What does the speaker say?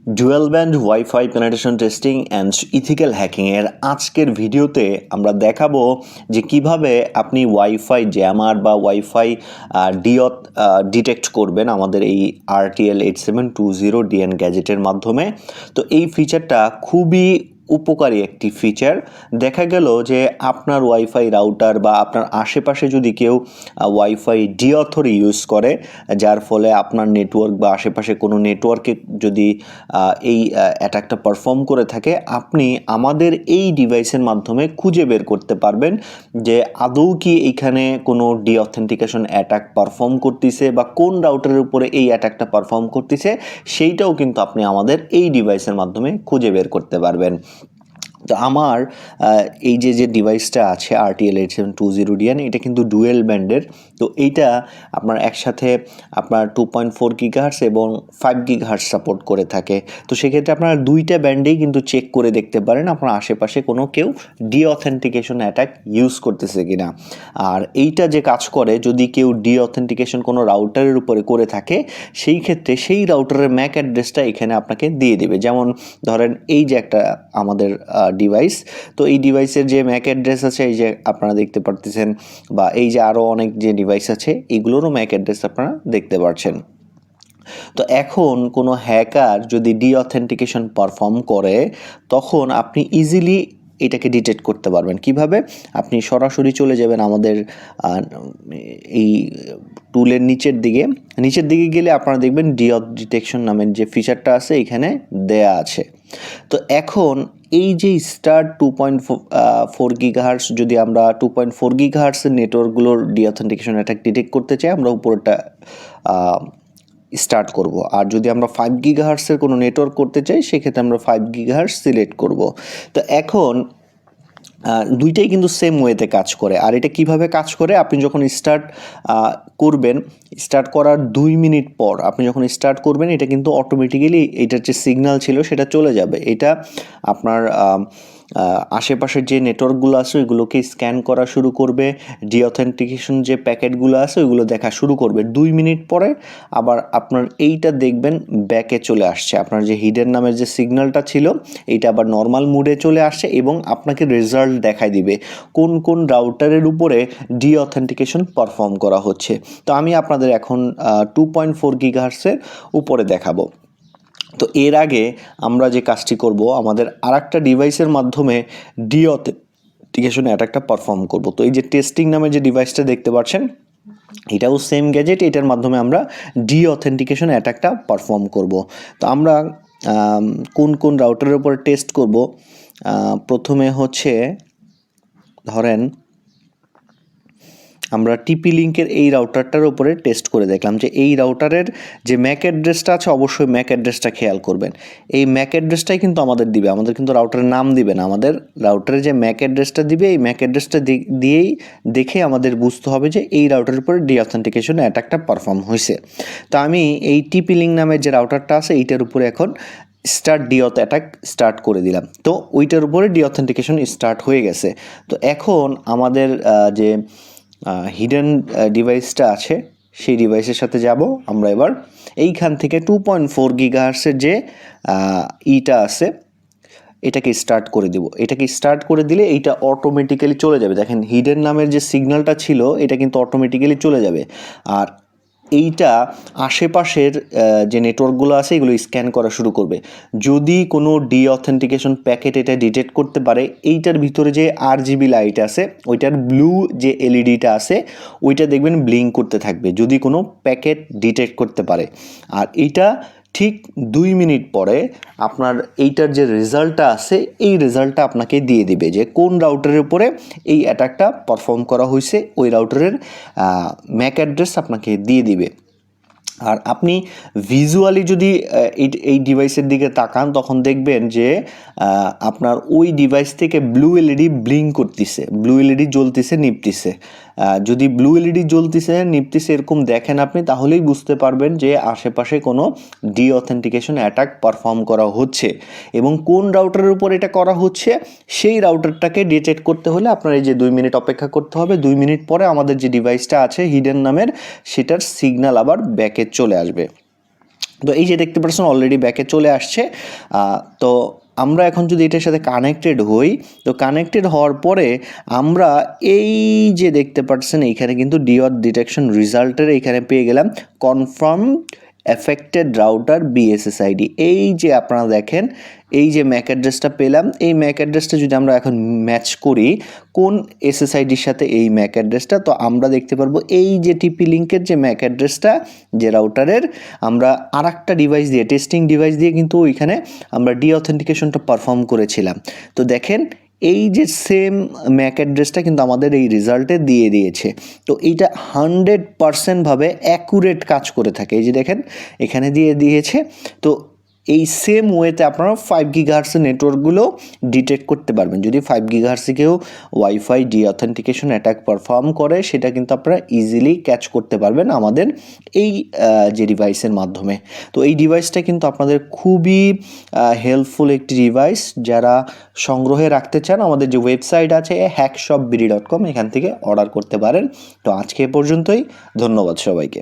Dual band wifi penetration testing and ethical হ্যাকিংয়ের আজকের ভিডিওতে আমরা দেখাবো যে কিভাবে আপনি ওয়াইফাই জ্যামার বা ওয়াইফাই ডিঅথ ডিটেক্ট করবেন আমাদের এই RTL 8720 ডিএন গ্যাজেটের মাধ্যমে। তো এই ফিচারটা খুবই উপকারী একটি ফিচার। দেখা গেল যে আপনার ওয়াইফাই রাউটার বা আপনার আশেপাশে যদি কেউ ওয়াইফাই ডিঅথর ইউজ করে, যার ফলে আপনার নেটওয়ার্ক বা আশেপাশে কোনো নেটওয়ার্কে যদি এই অ্যাটাকটা পারফর্ম করে থাকে, আপনি আমাদের এই ডিভাইসের মাধ্যমে খুঁজে বের করতে পারবেন যে আদৌ কি এইখানে কোনো ডিঅথেন্টিকেশন অ্যাটাক পারফর্ম করতেছে বা কোন রাউটারের উপরে এই অ্যাটাকটা পারফর্ম করতেছে, সেইটাও কিন্তু আপনি আমাদের এই ডিভাইসের মাধ্যমে খুঁজে বের করতে পারবেন। তো আমার এই যে ডিভাইসটা আছে RTL 8720 ডিএন, এটা কিন্তু ডুয়েল ব্যান্ডের। তো এইটা আপনার একসাথে আপনার 2.4 গিগাহার্টজ এবং 5 গিগাহার্টজ সাপোর্ট করে থাকে। তো সেক্ষেত্রে আপনারা দুইটা ব্যান্ডেই কিন্তু চেক করে দেখতে পারেন আপনার আশেপাশে কোনো কেউ ডিঅথেন্টিকেশন অ্যাটাক ইউজ করতেছে কিনা। আর এইটা যে কাজ করে, যদি কেউ ডিঅথেন্টিকেশন কোনো রাউটারের উপরে করে থাকে, সেই ক্ষেত্রে সেই রাউটারের ম্যাক অ্যাড্রেসটা এখানে আপনাকে দিয়ে দেবে। যেমন ধরেন এই যে একটা আমাদের ডিভাইস, তো এই ডিভাইসের যে ম্যাক অ্যাড্রেস আছে এই যে আপনারা দেখতে পারতেছেন, বা এই যে আরও অনেক যে ডিভাইস আছে এগুলোরও ম্যাক অ্যাড্রেস আপনারা দেখতে পাচ্ছেন। তো এখন কোনো হ্যাকার যদি ডিঅথেন্টিকেশন পারফর্ম করে, তখন আপনি ইজিলি এটাকে ডিটেক্ট করতে পারবেন। কিভাবে? আপনি সরাসরি চলে যাবেন আমাদের এই টুলের নিচের দিকে গেলে আপনারা দেখবেন ডিঅথ ডিটেকশন নামের যে ফিচারটা আছে এখানে দেয়া আছে। তো এখন এই যে স্টার 2.4 গিগাহার্টজ, যদি আমরা 2.4 গিগাহার্টসের নেটওয়ার্কগুলোর ডিঅথেন্টিকেশন অ্যাটাক ডিটেক্ট করতে চাই, আমরা উপরটা স্টার্ট করব। আর যদি আমরা 5 গিগাহার্টসের কোনো নেটওয়ার্ক করতে চাই, সেক্ষেত্রে আমরা 5 গিগাহার্টস সিলেক্ট করব। তো এখন দুইটাই কিন্তু সেম ওয়েতে কাজ করে। আর এটা কিভাবে কাজ করে, আপনি যখন করবেন, স্টার্ট করার 2 মিনিট পর আপনি যখন স্টার্ট করবেন, এটা কিন্তু অটোমেটিক্যালি এটার যে সিগন্যাল ছিল সেটা চলে যাবে। এটা আপনার আশেপাশের যে নেটওয়ার্কগুলো আছে ওইগুলোকে স্ক্যান করা শুরু করবে, ডিঅথেন্টিকেশন যে প্যাকেটগুলো আছে ওইগুলো দেখা শুরু করবে। 2 মিনিট পরে আবার আপনার এইটা দেখবেন ব্যাকে চলে আসছে, আপনার যে হিডেন নামের যে সিগন্যালটা ছিল এইটা আবার নর্মাল মুডে চলে আসছে এবং আপনাকে রেজাল্ট দেখাই দিবে কোন কোন রাউটারের উপরে ডিঅথেন্টিকেশন পারফর্ম করা হচ্ছে। তো আমি আপনাদের এখন 2.4 গিগাহার্টসের উপরে দেখাবো। তো এর আগে আমরা যে কাজটি করব, আমাদের আরেকটা ডিভাইসের মাধ্যমে ডিঅথেন্টিকেশন অ্যাটাকটা পারফর্ম করব। তো এই যে টেস্টিং নামের যে ডিভাইসটা দেখতে পাচ্ছেন, এটাও সেম গ্যাজেট, এটার মাধ্যমে আমরা ডিঅথেন্টিকেশন অ্যাটাকটা পারফর্ম করব। তো আমরা কোন কোন রাউটারের উপরে টেস্ট করব, প্রথমে হচ্ছে ধরেন আমরা টিপি লিঙ্কের এই রাউটারটার উপরে টেস্ট করে দেখলাম যে এই রাউটারের যে ম্যাক অ্যাড্রেসটা আছে, অবশ্যই ম্যাক অ্যাড্রেসটা খেয়াল করবেন। এই ম্যাক অ্যাড্রেসটাই কিন্তু আমাদের দিবে, আমাদের কিন্তু রাউটারের নাম দিবে না, আমাদের রাউটারের যে ম্যাক অ্যাড্রেসটা দিবে এই ম্যাক অ্যাড্রেসটা দিয়েই দেখে আমাদের বুঝতে হবে যে এই রাউটারের উপরে ডিঅথেন্টিকেশন অ্যাটাকটা পারফর্ম হয়েছে। তো আমি এই টিপি লিঙ্ক নামের যে রাউটারটা আছে এইটার উপরে এখন স্টার্ট ডিঅথ অ্যাটাক স্টার্ট করে দিলাম। তো ওইটার উপরে ডিঅথেন্টিকেশন স্টার্ট হয়ে গেছে। তো এখন আমাদের যে হিডেন ডিভাইসটা আছে সেই ডিভাইসের সাথে যাব আমরা। এবার এইখান থেকে 2.4 গিগাহার্টসের যে ইটা আছে এটাকে স্টার্ট করে দিব। এটাকে স্টার্ট করে দিলে এইটা অটোমেটিক্যালি চলে যাবে। দেখেন হিডেন নামের যে সিগন্যালটা ছিল এটা কিন্তু অটোমেটিক্যালি চলে যাবে। আর এইটা আশেপাশের যে নেটওয়ার্কগুলো আছে এগুলো স্ক্যান করা শুরু করবে। যদি কোনো ডিঅথেন্টিকেশন প্যাকেট এটা ডিটেক্ট করতে পারে, এইটার ভিতরে যে RGB লাইট আছে ওইটার ব্লু যে এলইডিটা আছে ওইটা দেখবেন ব্লিঙ্ক করতে থাকবে যদি কোনো প্যাকেট ডিটেক্ট করতে পারে। আর এইটা ঠিক 2 মিনিট পরে আপনার এইটার যে রেজাল্টটা আছে এই রেজাল্টটা আপনাকে দিয়ে দিবে যে কোন রাউটারের উপরে এই অ্যাটাকটা পারফর্ম করা হয়েছে, ওই রাউটারের ম্যাক অ্যাড্রেস আপনাকে দিয়ে দিবে। আর আপনি ভিজুয়ালি যদি এই ডিভাইসের দিকে তাকান, তখন দেখবেন যে আপনার ওই ডিভাইস থেকে ব্লু এলইডি ব্লিঙ্ক করতেছে, ব্লু এলইডি জ্বলতেছে নিপতেছে। যদি ব্লু এলইডি জ্বলতেছে নিপতেছে এরকম দেখেন আপনি, তাহলেই বুঝতে পারবেন যে আশেপাশে কোনো ডিঅথেন্টিকেশন অ্যাটাক পারফর্ম করা হচ্ছে। এবং কোন রাউটারের উপর এটা করা হচ্ছে সেই রাউটারটাকে ডিটেক্ট করতে হলে আপনার এই যে 2 মিনিট অপেক্ষা করতে হবে। 2 মিনিট পরে আমাদের যে ডিভাইসটা আছে হিডেন নামের, সেটার সিগন্যাল আবার ব্যাকে চলে আসবে। তো এই যে দেখতে পাচ্ছেন অলরেডি ব্যাকে চলে আসছে। তো আমরা এখন যদি এটার সাথে কানেক্টেড হই, তো কানেক্টেড হওয়ার পরে আমরা এই যে দেখতে পাচ্ছেন এইখানে কিন্তু ডিঅথ ডিটেকশন রেজাল্টের এইখানে পেয়ে গেলাম কনফার্ম এফেক্টেড রাউটার বিএসএসআইডি। এই যে আপনারা দেখেন এই যে ম্যাক অ্যাড্রেসটা পেলাম, এই ম্যাক অ্যাড্রেসটা যদি আমরা এখন ম্যাচ করি কোন এসএসআইডির সাথে এই ম্যাক অ্যাড্রেসটা, তো আমরা দেখতে পারবো এই যে টিপি লিঙ্কের যে ম্যাক অ্যাড্রেসটা যে রাউটারের, আমরা আর একটা ডিভাইস দিয়ে টেস্টিং ডিভাইস দিয়ে কিন্তু ওইখানে আমরা ডিঅথেন্টিকেশনটা পারফর্ম করেছিলাম। তো দেখেন এই যে সেম ম্যাক অ্যাড্রেসটা কিন্তু আমাদের এই রেজাল্টে দিয়ে দিয়েছে। তো এইটা 100% ভাবে অ্যাকুরেট কাজ করে থাকে। এই যে দেখেন এখানে দিয়ে দিয়েছে। তো এই সেম ওয়েতে আপনারা 5 গিগাহার্টসের নেটওয়ার্কগুলো ডিটেক্ট করতে পারবেন। যদি 5 গিগাহার্টসে কেউ ওয়াইফাই ডিঅথেন্টিকেশন অ্যাটাক পারফর্ম করে সেটা কিন্তু আপনারা ইজিলি ক্যাচ করতে পারবেন আমাদের এই যে ডিভাইসের মাধ্যমে। তো এই ডিভাইসটা কিন্তু আপনাদের খুবই হেল্পফুল একটি ডিভাইস। যারা সংগ্রহে রাখতে চান আমাদের যে ওয়েবসাইট আছে hackshopbd.com, এখান থেকে অর্ডার করতে পারেন। তো আজকে এ পর্যন্তই, ধন্যবাদ সবাইকে।